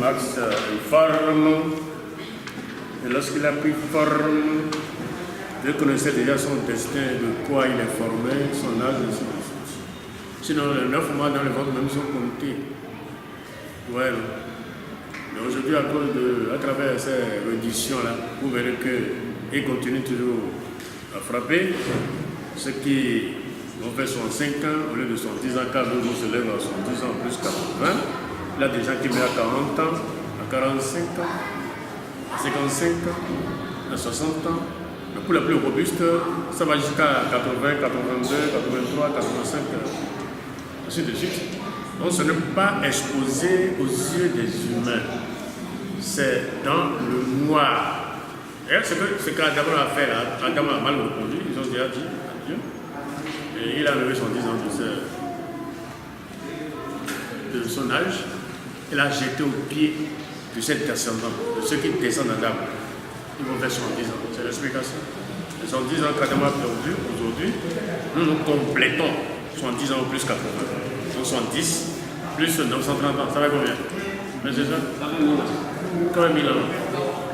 axe forme. Et lorsqu'il a pris forme, Dieu connaissait déjà son destin, de quoi il est formé, son âge et son âge. Sinon, les 9 mois dans le ventre même sont comptés. Ouais. Mais aujourd'hui, à travers ces réductions-là, vous verrez qu'il continue toujours à frapper. Ceux qui vont faire 65 ans, au lieu de 70 ans, car nous se lève à 70 ans plus 80. Il y a des gens qui meurent à 40 ans, à 45 ans, à 55 ans, à 60 ans. Mais pour les plus robustes, ça va jusqu'à 80, 82, 83, 85, ainsi de suite. Donc ce n'est pas exposé aux yeux des humains. C'est dans le noir. Et ce qu'Adam a fait là, Adam a mal répondu, ils ont déjà dit à Dieu. Et il a levé son 10 ans de son âge. Il a jeté au pied de cette descendante, de ceux qui descendent d'Adam. Ils vont faire 70 ans. C'est l'explication. Les 70 ans qu'Adam a perdu aujourd'hui, nous complétons 70 ans plus 80. Donc 70 plus 930 ans. Ça va combien? Mais c'est ça? Quand même 1000 ans.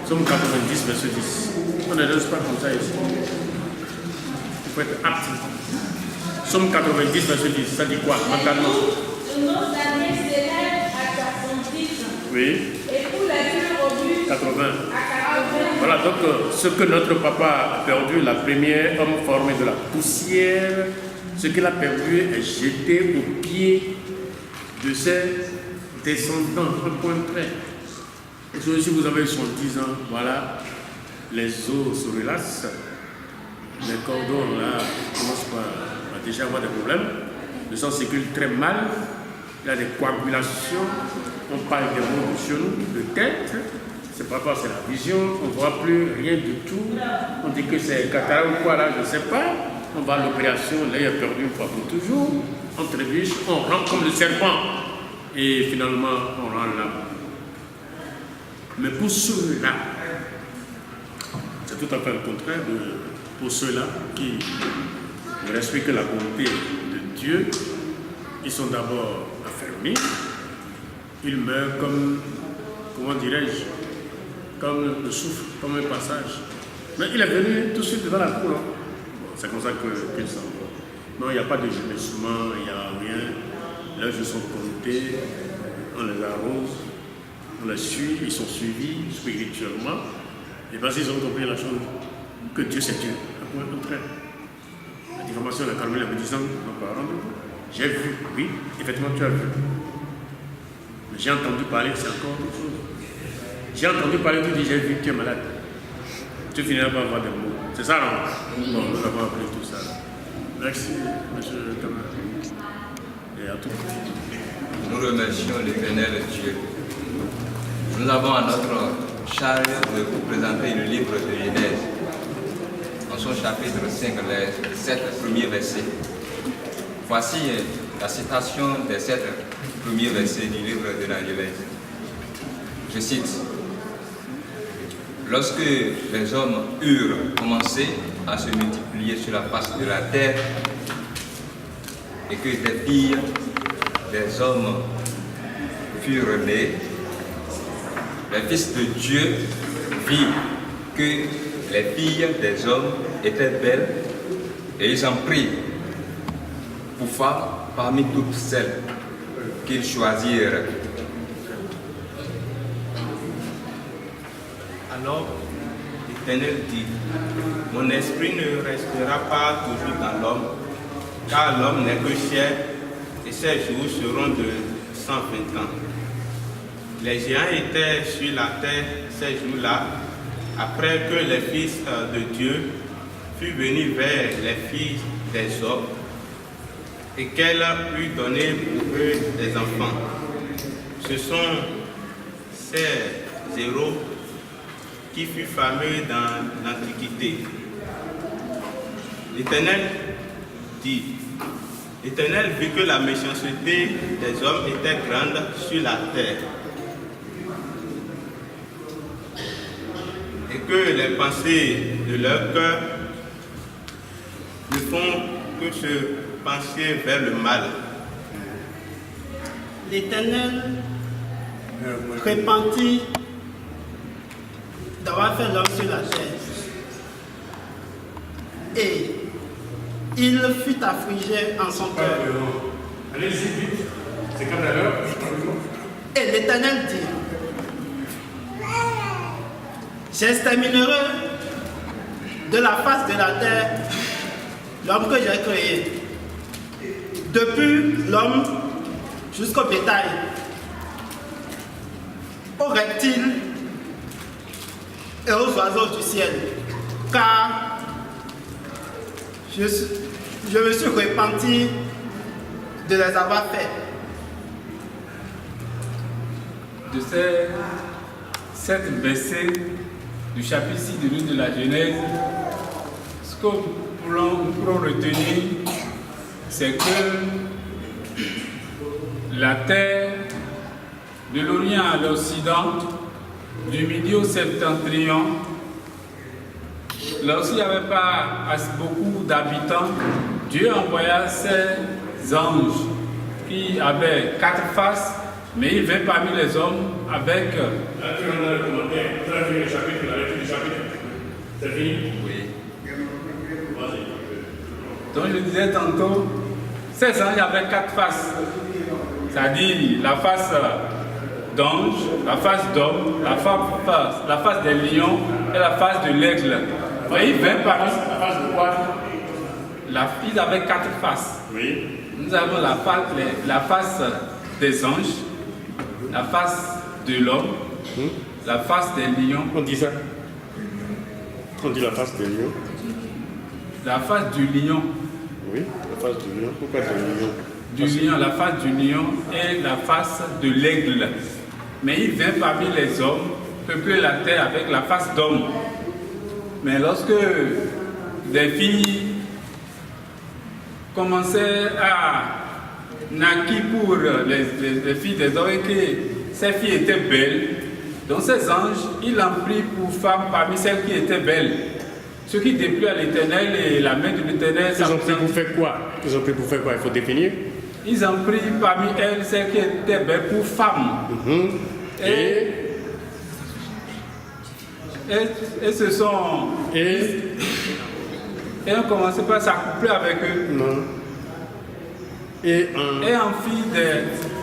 Nous sommes 90 verset 10. On ne laisse pas comme ça ici. Il faut être apte. Nous sommes 90 verset 10. Ça dit quoi? Mentalement. Nos années s'élèvent à 70 ans. Oui. Et pour les plus robustes, 80. à 80. Voilà, donc ce que notre papa a perdu, la première homme formé de la poussière, ce qu'il a perdu est jeté au pied de ses descendants, un point près. Et si vous avez 70 ans, voilà, les os se relâchent, les cordons là commencent à déjà avoir des problèmes, le sang circule très mal, il y a des coagulations, on parle des maux de genoux, de tête, c'est pas grave, c'est la vision, on ne voit plus rien du tout, on dit que c'est cataracte ou quoi là, je ne sais pas, on va à l'opération, l'œil est perdu une fois pour toujours, on trébuche, on rentre comme le serpent, et finalement on rentre là. Mais pour ceux-là, c'est tout à fait le contraire pour ceux-là qui respectent la volonté de Dieu. Ils sont d'abord affermis, ils meurent comme, comment dirais-je, comme le souffle, comme un passage. Mais il est venu tout de suite devant la cour. Bon, c'est comme ça qu'ils s'en vont. Non, il n'y a pas de gémissement, il n'y a rien. Leurs jours sont comptés, on les arrose. On les suit, ils sont suivis spirituellement. Et parce qu'ils ont compris la chose, que Dieu c'est Dieu. À point contraire. La diffamation de Carmel en me disant, nos parents, j'ai vu, oui, effectivement tu as vu. Mais j'ai entendu parler, c'est encore autre chose. J'ai entendu parler, tu dis, j'ai vu, tu es malade. Tu finiras par avoir des mots. C'est ça, non? Bon, nous avons appris tout ça. Merci, monsieur Thomas. Et à tout. Nous remercions l'Éternel Dieu. Nous avons à notre charge de vous présenter le livre de Genèse, en son chapitre 5, les 7 premiers versets. Voici la citation des 7 premiers versets du livre de la Genèse. Je cite: lorsque les hommes eurent commencé à se multiplier sur la face de la terre, et que des filles des hommes furent nés, les fils de Dieu virent que les filles des hommes étaient belles, et ils en prirent pour femmes parmi toutes celles qu'ils choisirent. Alors l'Éternel dit: mon esprit ne restera pas toujours dans l'homme, car l'homme n'est que chair, et ses jours seront de 120 ans. Les géants étaient sur la terre ces jours-là, après que les fils de Dieu furent venus vers les filles des hommes, et qu'elle eut donné pour eux des enfants. Ce sont ces héros qui furent fameux dans l'Antiquité. L'Éternel dit: l'Éternel vit que la méchanceté des hommes était grande sur la terre, et que les pensées de leur cœur ne font que se pencher vers le mal. L'Éternel repentit d'avoir fait l'homme sur la terre. Et il fut affligé en son cœur. Allez-y vite, c'est quand à l'heure. Et l'Éternel dit, j'exterminerai de la face de la terre l'homme que j'ai créé, depuis l'homme jusqu'au bétail, aux reptiles et aux oiseaux du ciel, car je me suis repenti de les avoir faits. De cette versets du chapitre 6 du livre de la Genèse, ce que nous pourrons retenir, c'est que la terre, de l'Orient à l'Occident, du midi au septentrion, lorsqu'il n'y avait pas beaucoup d'habitants, Dieu envoya ses anges qui avaient 4 faces, mais il vint parmi les hommes avec... Là, tu en as le commentaire. Tu as fini le chapitre, la lecture du chapitre. C'est fini? Oui. Vas-y. Donc je disais tantôt, ces anges avaient 4 faces. C'est-à-dire la face d'ange, la face d'homme, la face des lions et la face de l'aigle. Et il vint parmi... La face de quoi? Ils avaient 4 faces. Oui. Nous avons la face des anges, la face de l'homme, la face des lions. On dit ça. On dit la face des lions. La face du lion. Oui, la face du lion. Pourquoi du lion? Du lion, la face du lion et la face de l'aigle. Mais il vient parmi les hommes, peupler la terre avec la face d'homme. Mais lorsque des filles commençaient à naquir pour les filles des hommes et que ces filles étaient belles, donc ces anges, ils l'ont pris pour femme parmi celles qui étaient belles. Ce qui déplut à l'Éternel et la main de l'Éternel. Ils ont pris pour faire quoi? Ils ont pris pour faire quoi? Il faut définir. Ils ont pris parmi elles celles qui étaient belles pour femmes. Et ce sont... Et on commençait par s'accoupler avec eux. Non. Et en fit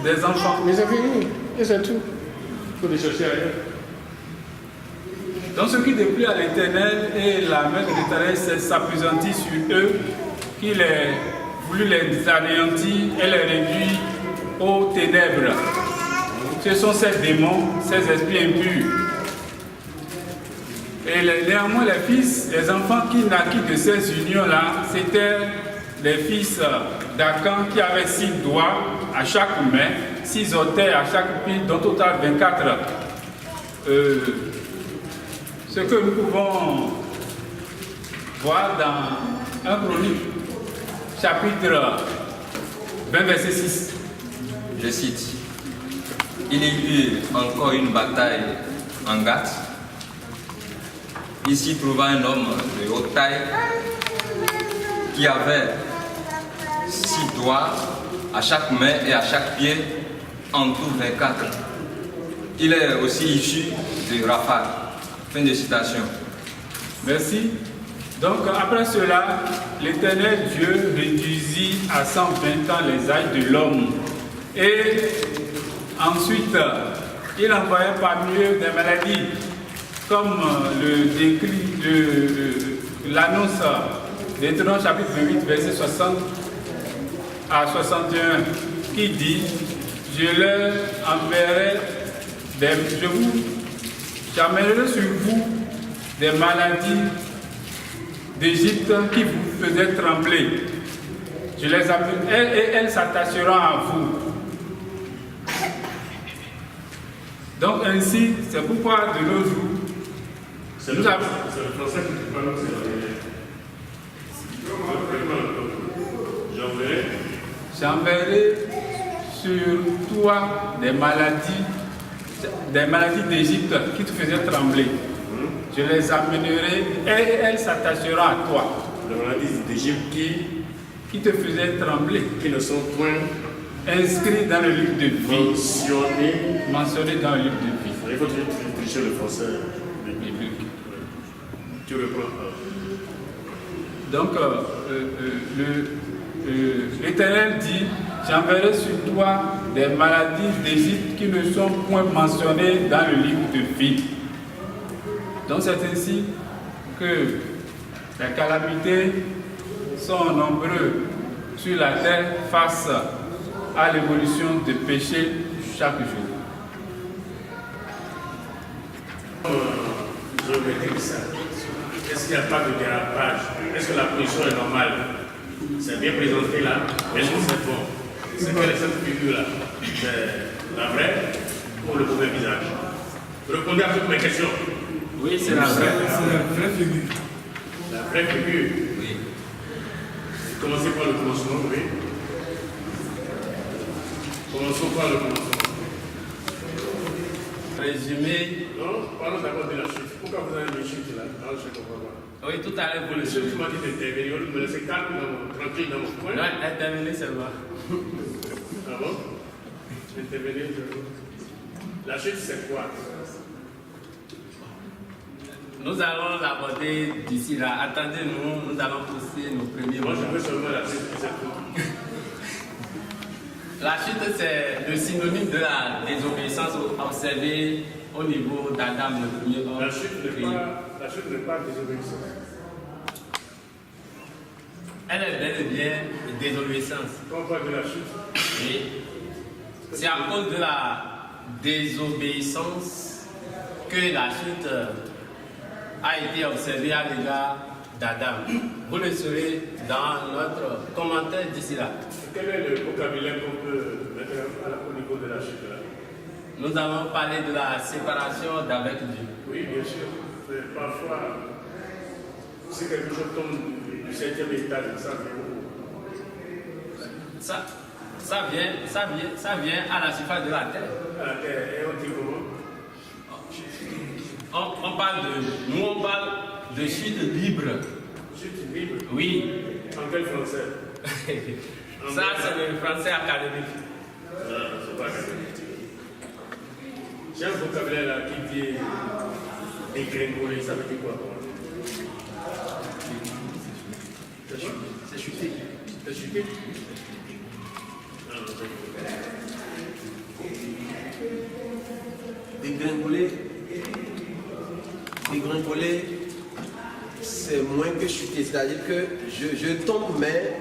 des enfants. Mais c'est fini. Et c'est tout. Il faut les chercher ailleurs. Donc ce qui déplut à l'Éternel et la main de l'Éternel s'appesantit sur eux, qu'il ait voulu les anéantir et les réduire aux ténèbres. Ce sont ces démons, ces esprits impurs. Et néanmoins les enfants qui naquirent de ces unions-là, c'était les fils d'Akan qui avaient 6 doigts à chaque main, 6 orteils à chaque pied, dont au total 24. Ce que nous pouvons voir dans 1 Chronique, chapitre 20, verset 6. Je cite, il y eut encore une bataille en Gath. Il s'y trouva un homme de haute taille qui avait 6 doigts à chaque main et à chaque pied, en tout 24. Il est aussi issu de Raphaël. Fin de citation. Merci. Donc après cela, l'Éternel Dieu réduisit à 120 ans les âges de l'homme. Et ensuite, il envoyait parmi eux des maladies, comme le décrit, l'annonce d'Éternel chapitre 28, verset 60 à 61, qui dit, je leur enverrai j'amènerai sur vous des maladies d'Égypte qui vous faisaient trembler. Je les amènerai et elles s'attacheront à vous. Donc ainsi, c'est pourquoi de nos jours, c'est le français que tu parles, c'est j'enverrai sur toi des maladies d'Égypte qui te faisaient trembler. Je les amènerai et elles s'attacheront à toi. Les maladies d'Égypte qui te faisaient trembler. Qui ne sont point inscrit dans le livre de vie. Mentionné Dans le livre de vie. Il faut tricher le français biblique. Tu reprends. Donc, l'Éternel dit, j'enverrai sur toi des maladies d'Égypte qui ne sont point mentionnées dans le livre de vie. Donc c'est ainsi que les calamités sont nombreuses sur la terre face à l'évolution des péchés chaque jour. Je vais dire ça. Est-ce qu'il n'y a pas de dérapage? Est-ce que la position est normale? C'est bien présenté là. Est-ce que c'est bon? C'est quelle est cette figure-là? C'est la vraie ou le mauvais visage? Répondez à toutes mes questions. Oui, c'est la vraie. C'est la vraie figure. La vraie figure. Oui. Commencez par le commencement, oui. Commençons par le commencement. Résumé. Non, parlons d'abord de la chute. Pourquoi vous avez une chute là? Non, je ne comprends pas. Oui, tout à l'heure, vous Le le seul savez. qui m'a dit d'intervenir, vous me laissez calme, tranquille dans mon coin. Non, intervenez seulement. Ah bon? Intervenir, je veux. La chute, c'est quoi? Nous allons l'aborder d'ici là. Attendez-nous, nous allons pousser nos premiers Moi, je mots. veux seulement la chute, c'est tout. La chute, c'est le synonyme de la désobéissance observée au niveau d'Adam, le premier homme. La chute n'est pas désobéissance. Elle est bel et bien désobéissance. Quand on parle de la chute, Oui. C'est à cause de la désobéissance que la chute a été observée à l'égard d'Adam. Vous le saurez dans notre commentaire d'ici là. quel est le vocabulaire qu'on peut mettre au niveau de la chute là? Nous allons parler de la séparation d'avec Dieu. Oui, bien sûr. Mais parfois, si quelque chose tombe du 7e étage, ça vient où? Ça vient à la surface de la terre. À la terre, et on dit comment? On parle de chute libre. Chute libre. Oui. En quel français? Ça, c'est le français académique. Non, c'est pas académique. J'ai un vocabulaire là qui dit dégringoler, ça veut dire quoi? C'est chuter. C'est chuter? Dégringoler, c'est moins que chuter. C'est-à-dire que je tombe, mais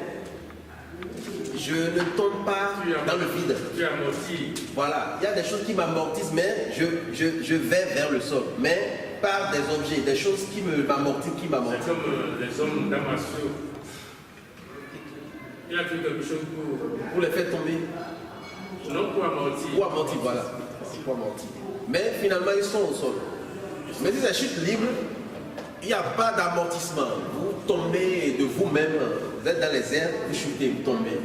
je ne tombe pas dans le vide. Tu amortis. Voilà, il y a des choses qui m'amortissent, mais je vais vers le sol. Mais par des objets, des choses qui m'amortissent, C'est comme les hommes Damasio. Il a fait quelque chose pour les faire tomber. Non, pour amortir. Pour amortir, voilà. Pour amortir. Mais finalement, ils sont au sol. Mais si c'est chute libre, il n'y a pas d'amortissement. Vous tombez de vous-même, vous êtes dans les airs, vous chutez, vous tombez.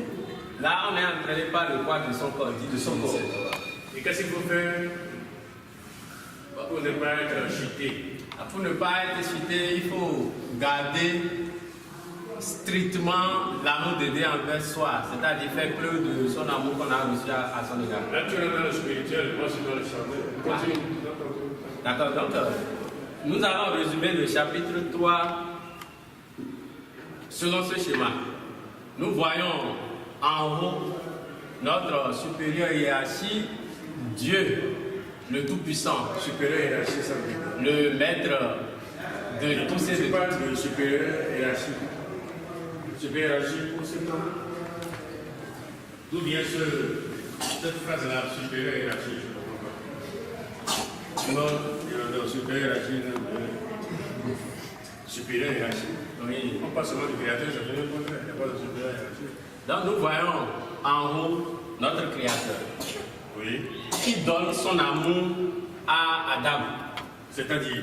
Là, on est entraîné par le poids de son corps, dit de son corps. Et qu'est-ce qu'il faut faire pour ne pas être chuté? Pour ne pas être chuté, il faut garder strictement l'amour de Dieu envers soi, c'est-à-dire faire preuve de son amour qu'on a reçu à son égard. Là, tu es dans le spirituel, moi je suis dans le charnel. Continue. D'accord, donc nous allons résumer le chapitre 3 selon ce schéma. Nous voyons en haut notre supérieur hiérarchie, Dieu, le Tout-Puissant, Supérieur hiérarchie, ça veut dire quoi? le maître de tous ces Tu parles de supérieur hiérarchie. Supérieur hiérarchie, pour ce temps. D'où vient cette phrase-là, supérieur hiérarchie? Je ne comprends pas. Non, il y en a supérieur hiérarchie. Supérieur hiérarchie. Oui. On parle seulement du créateur, ça veut dire le contraire. Il n'y a pas de supérieur hiérarchie. Donc nous voyons en haut notre Créateur Oui. qui donne son amour à Adam. C'est-à-dire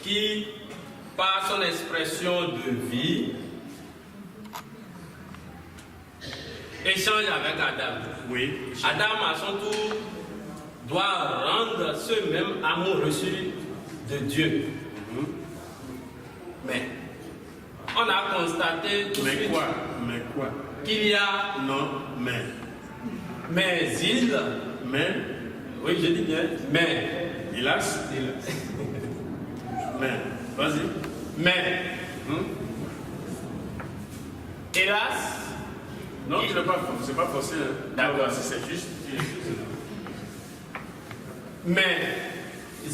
Qui, par son expression de vie, échange avec Adam. oui. Adam, à son tour, doit rendre ce même amour reçu de Dieu. Mais on a constaté tout de Mais suite. quoi? Mais quoi? qu'il y a. Non, mais. Mais il. Mais. Oui, je dis bien. Mais. Hélas. Mais. Vas-y. Mais. Hélas. Non, tu n'as pas. C'est pas forcé. D'accord. C'est juste. Mais il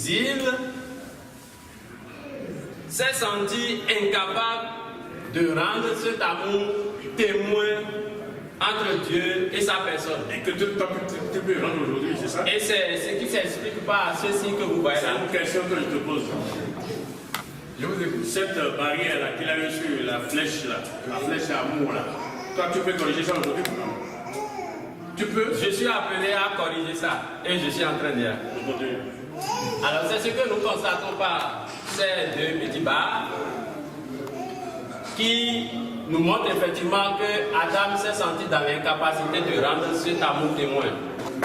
s'est senti incapable de rendre cet amour témoin entre Dieu et sa personne. Et que tu peux rendre aujourd'hui, c'est ça? Et c'est ce qui s'explique par ceci que vous voyez C'est là. une question que je te pose. Je vous écoute. Cette barrière-là qu'il a reçue, la flèche d'amour là, toi tu peux corriger ça aujourd'hui? Tu peux? Je suis appelé à corriger ça et je suis en train de dire. Alors c'est ce que nous constatons par ces deux petits barres qui nous montrent effectivement que Adam s'est senti dans l'incapacité de rendre cet amour témoin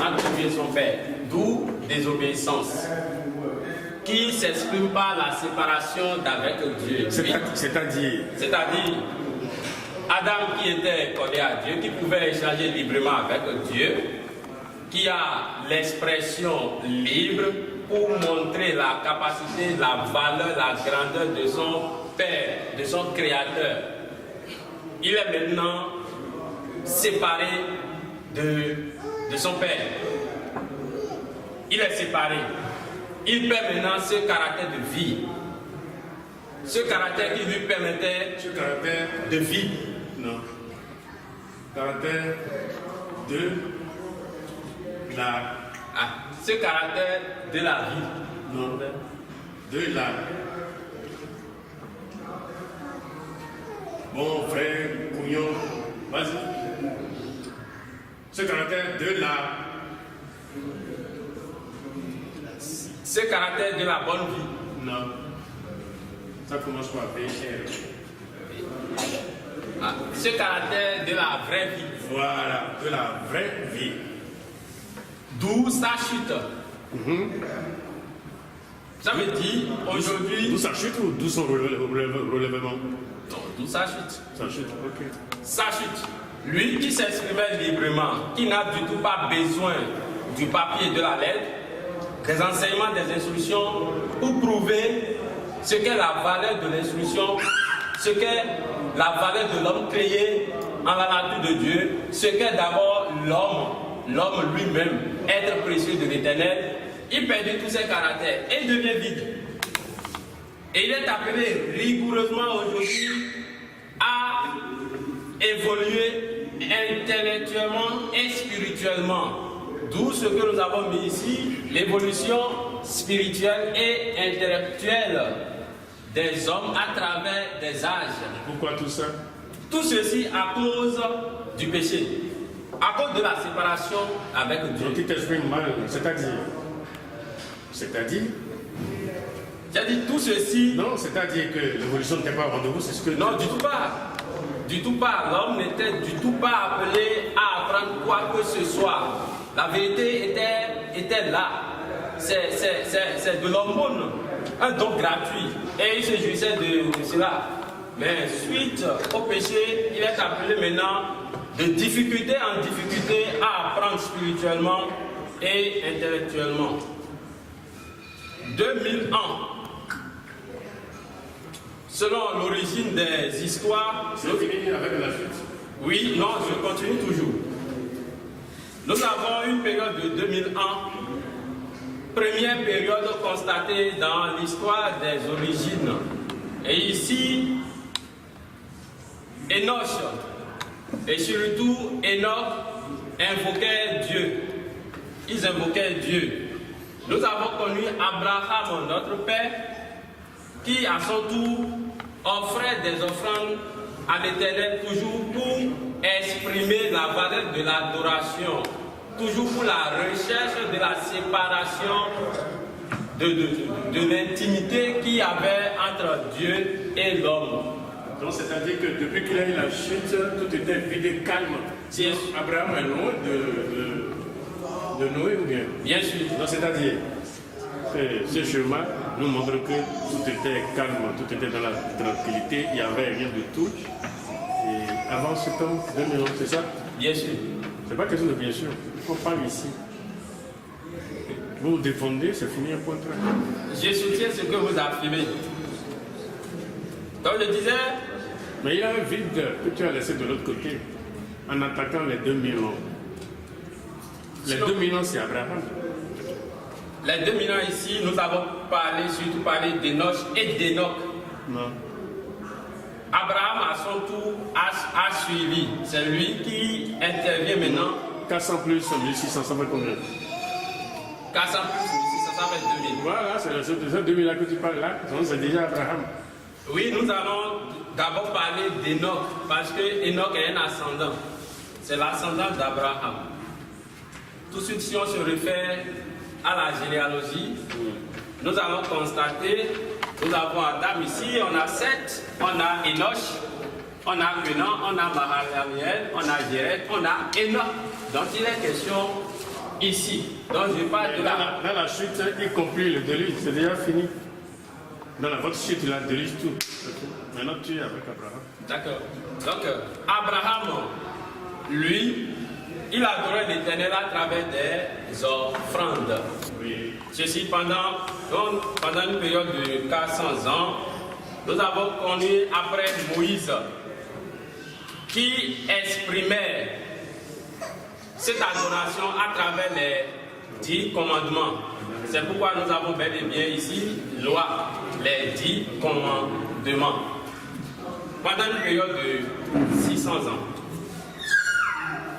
entre Dieu et son Père, d'où désobéissance qui s'exprime par la séparation d'avec Dieu. C'est-à-dire Adam qui était collé à Dieu, qui pouvait échanger librement avec Dieu, qui a l'expression libre pour montrer la capacité, la valeur, la grandeur de son Père, de son Créateur. Il est maintenant séparé de son Père. Il est séparé. Il perd maintenant ce caractère de vie. Ce caractère qui lui permettait de vie. Non. Caractère de la. Ce caractère de la vie. Non. De la. Bon frère, couillon, vas-y. Ce caractère de la. Ce caractère de la bonne vie. Non. Ça commence par péché. Ce caractère de la vraie vie. Voilà, de la vraie vie. D'où sa chute. Ça veut dire aujourd'hui. D'où sa chute ou d'où son relèvement? Non, d'où sa chute. Sa chute, ok. Sa chute. Lui qui s'exprimait librement, qui n'a du tout pas besoin du papier et de la lettre, des enseignements, des instructions, pour prouver ce qu'est la valeur de l'instruction, ce qu'est la valeur de l'homme créé en la nature de Dieu, ce qu'est d'abord l'homme lui-même, être précieux de l'Éternel. Il perd tous ses caractères et il devient vide. Et il est appelé rigoureusement aujourd'hui à évoluer intellectuellement et spirituellement. D'où ce que nous avons mis ici, l'évolution spirituelle et intellectuelle des hommes à travers des âges. Pourquoi tout ça? Tout ceci à cause du péché, à cause de la séparation avec Dieu. Donc tu t'exprimes mal, c'est-à-dire? J'ai dit tout ceci. Non, c'est-à-dire que l'évolution n'était pas au rendez-vous, c'est ce que... Non, du tout pas. Du tout pas. L'homme n'était du tout pas appelé à apprendre quoi que ce soit. La vérité était là. C'est de l'aumône, un don gratuit. Et il se jouissait de cela. Mais suite au péché, il est appelé maintenant de difficulté en difficulté à apprendre spirituellement et intellectuellement. 2000 ans. Selon l'origine des histoires... C'est fini avec la chute? Oui, non, je continue toujours. Nous avons une période de 2000 ans, première période constatée dans l'histoire des origines. Et ici, Enoch, et surtout Enoch, invoquaient Dieu. Ils invoquaient Dieu. Nous avons connu Abraham, notre père, qui à son tour offrait des offrandes à l'Éternel toujours pour exprimer la valeur de l'adoration, toujours pour la recherche de la séparation de l'intimité qu'il y avait entre Dieu et l'homme. Donc c'est-à-dire que depuis qu'il a eu la chute, tout était vide et calme. Bien sûr. Abraham est loin de Noé ou bien? Bien sûr. Donc c'est-à-dire que ce chemin nous montre que tout était calme, tout était dans la tranquillité, il n'y avait rien de tout. Et avant septembre 2011, c'est ça? Bien sûr. C'est pas question de bien sûr. On parle ici. Vous vous défendez, c'est fini un point très. Je soutiens ce que vous affirmez. Donc je disais. Mais il y a un vide que tu as laissé de l'autre côté en attaquant les 2000 ans. Les 2000 ans, c'est Abraham. Les 2000 ans ici, nous avons surtout parlé d'Enoch et d'Enoch. Non. Abraham, à son tour, a suivi. C'est lui qui intervient maintenant. 400 plus 1600, ça fait combien? 400 plus 1600, ça fait 2000. Voilà, c'est ce 2000 là que tu parles là. C'est déjà Abraham. Oui, nous allons d'abord parler d'Enoch, parce que Enoch est un ascendant. C'est l'ascendant d'Abraham. Tout de suite, si on se réfère à la généalogie, nous allons constater, nous avons Adam ici, on a Seth, on a Enoch, on a Kenan, on a Mahalalel, on a Jéred, on a Enoch. Donc il est question ici. Donc je parle de dans la chute, y compris le déluge, c'est déjà fini. Dans votre chute, il a déluge tout. Maintenant tu es avec Abraham. D'accord. Donc Abraham, lui, il adorait l'Éternel à travers des offrandes. Oui. Ceci pendant une période de 400 ans, nous avons connu après Moïse qui exprimait cette adoration à travers les 10 commandements. C'est pourquoi nous avons bel et bien ici loi, les 10 commandements. Pendant une période de 600 ans.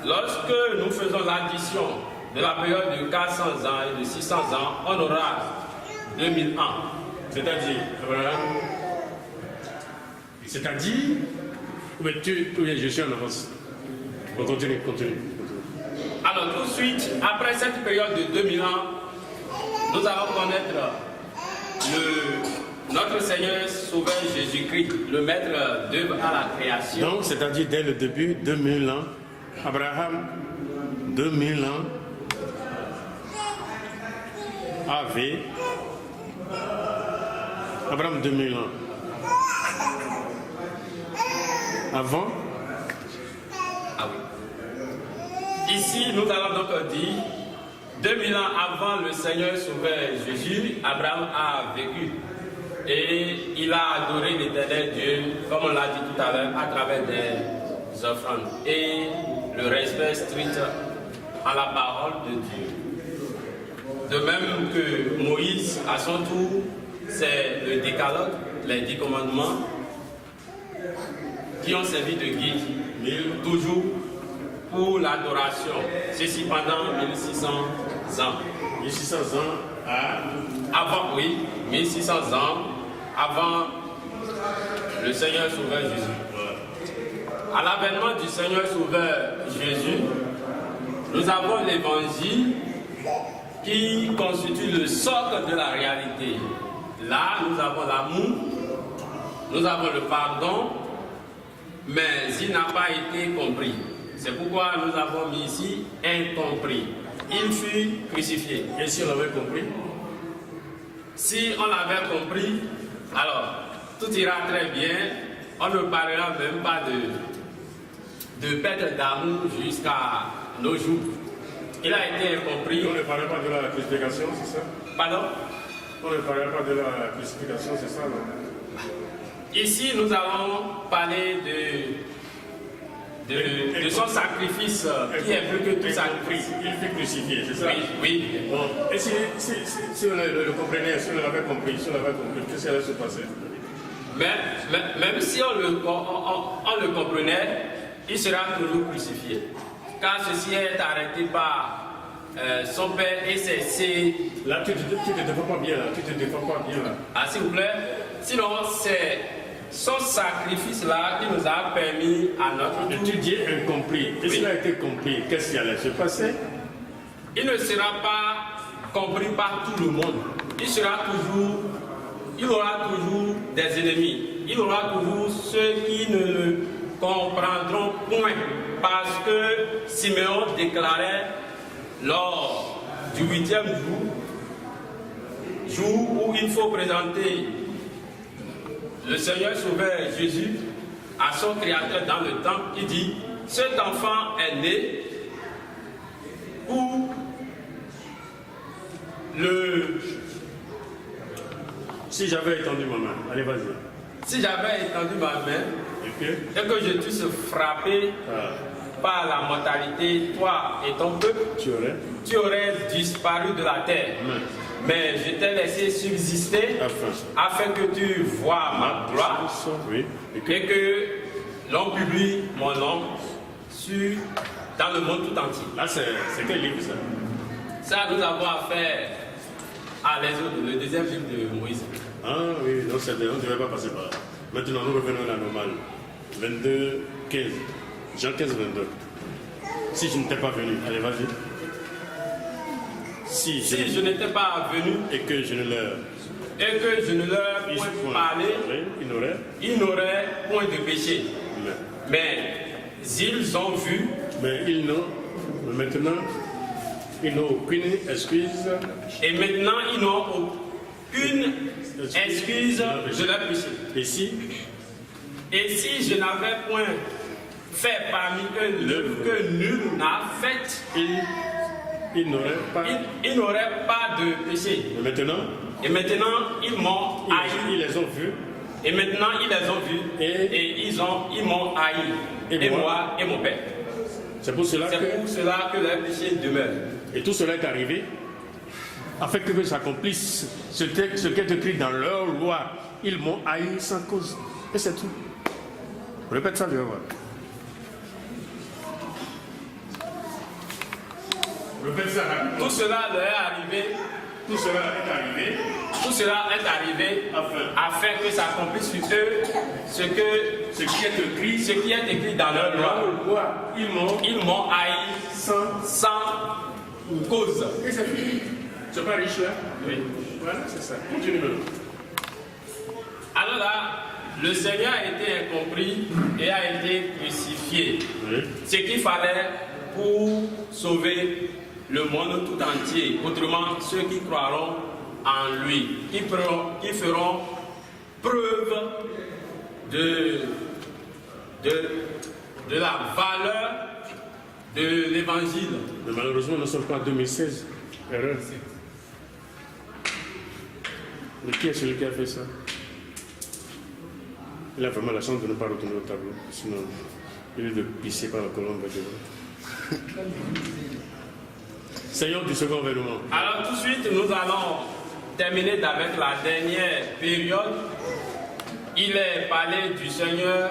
Lorsque nous faisons l'addition de la période de 400 ans et de 600 ans, on aura 2000 ans. C'est-à-dire, Abraham, c'est-à-dire, je suis en avance. On continue. Alors tout de suite, après cette période de 2000 ans, nous allons connaître notre Seigneur Sauveur Jésus-Christ, le maître d'œuvre à la création. Donc, c'est-à-dire dès le début, 2000 ans, Abraham, 2000 ans, avait Abraham 2000 ans. Avant? Ah oui. Ici, nous allons donc dire 2000 ans avant le Seigneur Sauveur Jésus, Abraham a vécu. Et il a adoré l'Éternel Dieu, comme on l'a dit tout à l'heure, à travers des offrandes. Et le respect strict à la parole de Dieu. De même que Moïse, à son tour, c'est le décalogue, les 10 commandements, qui ont servi de guide, mais toujours pour l'adoration. Ceci pendant 1600 ans. 1600 ans avant, oui, 1600 ans avant le Seigneur Sauveur Jésus. À l'avènement du Seigneur Sauveur Jésus, nous avons l'évangile qui constitue le socle de la réalité. Là, nous avons l'amour, nous avons le pardon, mais il n'a pas été compris. C'est pourquoi nous avons mis ici incompris. Il fut crucifié. Et si on l'avait compris? Si on l'avait compris, alors tout ira très bien. On ne parlera même pas de perte d'amour jusqu'à nos jours. Il a été incompris. On ne parlera pas de la crucifixion, c'est ça? Pardon? On ne parlera pas de la crucifixion, c'est ça, non? Ici, nous allons parler de son sacrifice qui est plus que tout sacrifice. Il fut crucifié, c'est ça? Oui. Bon. Et si on le comprenait, si on l'avait compris, qu'est-ce qui allait se passer? Même si on le comprenait, il sera toujours crucifié. Car ceci est arrêté par son père et ses... Là, tu te défends pas bien, là. Ah, s'il vous plaît. Sinon, c'est son sacrifice-là qui nous a permis à notre tour. Tu dis incompris. Et s'il a été compris, qu'est-ce qui allait se passer? Il ne sera pas compris par tout le monde. Il aura toujours des ennemis. Il aura toujours ceux qui ne le comprendront point. Parce que Siméon déclarait lors du 8e jour où il faut présenter le Seigneur Sauveur Jésus, à son créateur dans le temple, il dit, cet enfant est né pour le... Si j'avais étendu ma main, allez vas-y. Si j'avais étendu ma main et que je t'eusse frappé par la mortalité, toi et ton peuple, tu aurais disparu de la terre. Mais je t'ai laissé subsister afin que tu vois ma gloire et que l'on publie mon nom dans le monde tout entier. Là, c'est quel livre ça? Ça, nous avons affaire à l'Exode, le deuxième livre de Moïse. Ah oui, non, on ne devait pas passer par là. Maintenant, nous revenons à la normale. 22, 15. Jean 15, 22. Si je n'étais pas venu, allez, vas-y. Si je n'étais pas venu et que je ne leur point parlé, ils n'auraient point de péché. Mais ils ont vu. Mais maintenant, ils n'ont aucune excuse. Et maintenant, ils n'ont aucune excuse de leur péché. Et si je n'avais point fait parmi eux l'œuvre que nul n'a faite, ils n'auraient pas de péché. Et maintenant, ils m'ont haï. Ils les ont vus. Et maintenant, ils les ont vus. Et ils m'ont haï. Et moi et mon Père. C'est pour cela que leur péché demeure. Et tout cela est arrivé afin que s'accomplisse ce qui est écrit dans leur loi. Ils m'ont haï sans cause. Et c'est tout. Répète ça, je vais voir. Répète ça rapidement. Tout cela leur est arrivé. Tout cela est arrivé afin que s'accomplisse sur eux ce qui est écrit dans leur loi. Ils m'ont haï sans cause. Et c'est fini. Tu n'es pas riche là? Oui. Voilà, c'est ça. Continue maintenant. Alors là, le Seigneur a été incompris et a été crucifié. Oui. Ce qu'il fallait pour sauver le monde tout entier. Autrement, ceux qui croiront en lui, qui feront preuve de la valeur de l'évangile. Mais malheureusement, nous ne sommes pas en 2016. Erreur. Mais qui est celui qui a fait ça? Il a vraiment la chance de ne pas retourner au tableau. Sinon, il est de pisser par la colombe. Seigneur du second avènement. Alors tout de suite, nous allons terminer avec la dernière période. Il est parlé du Seigneur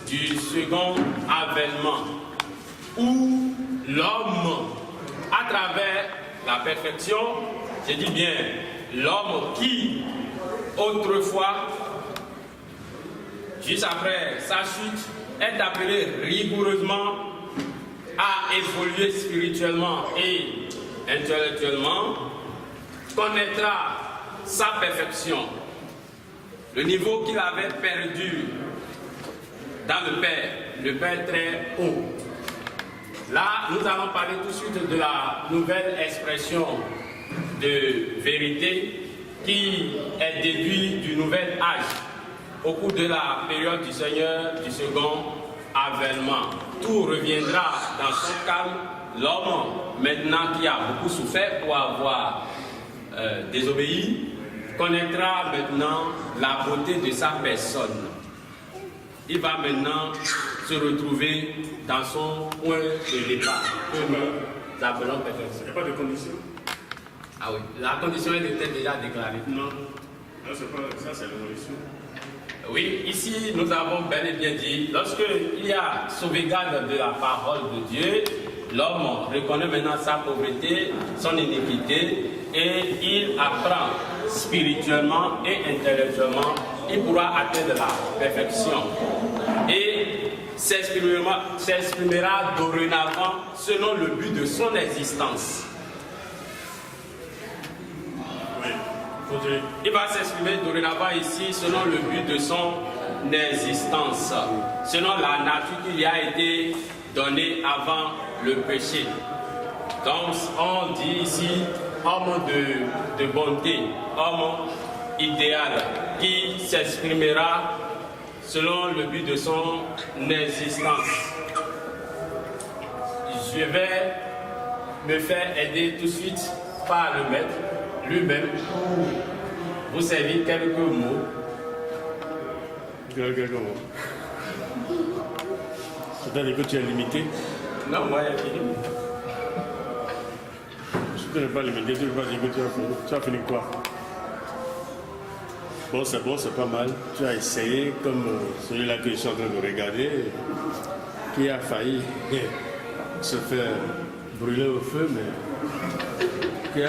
du second avènement, où l'homme, à travers la perfection, je dis bien l'homme qui, autrefois, juste après sa chute, est appelé rigoureusement à évoluer spirituellement et intellectuellement, connaîtra sa perfection, le niveau qu'il avait perdu dans le Père très haut. Là, nous allons parler tout de suite de la nouvelle expression de vérité qui est déduite du nouvel âge au cours de la période du Seigneur du second avènement. Tout reviendra dans son calme. L'homme, maintenant qui a beaucoup souffert pour avoir désobéi, connaîtra maintenant la beauté de sa personne. Il va maintenant se retrouver dans son point de départ, que nous appelons perfection. Il n'y a pas de condition? Ah oui, la condition elle était déjà déclarée. Non, ça c'est la condition. Oui, ici nous avons bel et bien dit, lorsqu'il y a sauvegarde de la parole de Dieu, l'homme reconnaît maintenant sa pauvreté, son iniquité, et il apprend spirituellement et intellectuellement, il pourra atteindre la perfection. Et s'exprimera dorénavant selon le but de son existence. Il va s'exprimer dorénavant ici selon le but de son existence, selon la nature qui lui a été donnée avant le péché. Donc on dit ici homme de bonté, homme idéal, qui s'exprimera selon le but de son existence. Je vais me faire aider tout de suite par le maître lui-même pour vous servir quelques mots. Quelques mots. C'est-à-dire que tu es limité? Non, moi, j'ai fini. Si tu n'es pas limité, tu ne veux pas dire que tu as fini. Tu as fini quoi? Bon, c'est pas mal. Tu as essayé, comme celui-là que je suis en train de regarder, qui a failli se faire brûler au feu, mais qui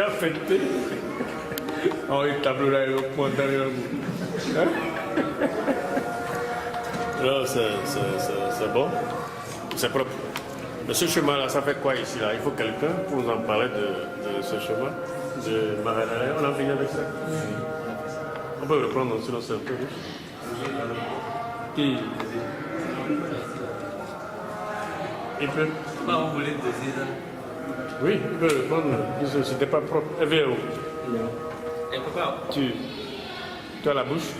a fêté. Oh, il tablera le point derrière vous. Alors, c'est bon, c'est propre. Mais ce chemin-là, ça fait quoi ici là? Il faut quelqu'un pour nous en parler de ce chemin de Maranaya. On a fini avec ça. On peut le prendre sinon c'est un peu riche. Qui? Il peut. Vous voulez doser ça? Oui, il peut le prendre. C'était pas propre. Elle vient où? Et papa, Tu as la bouche?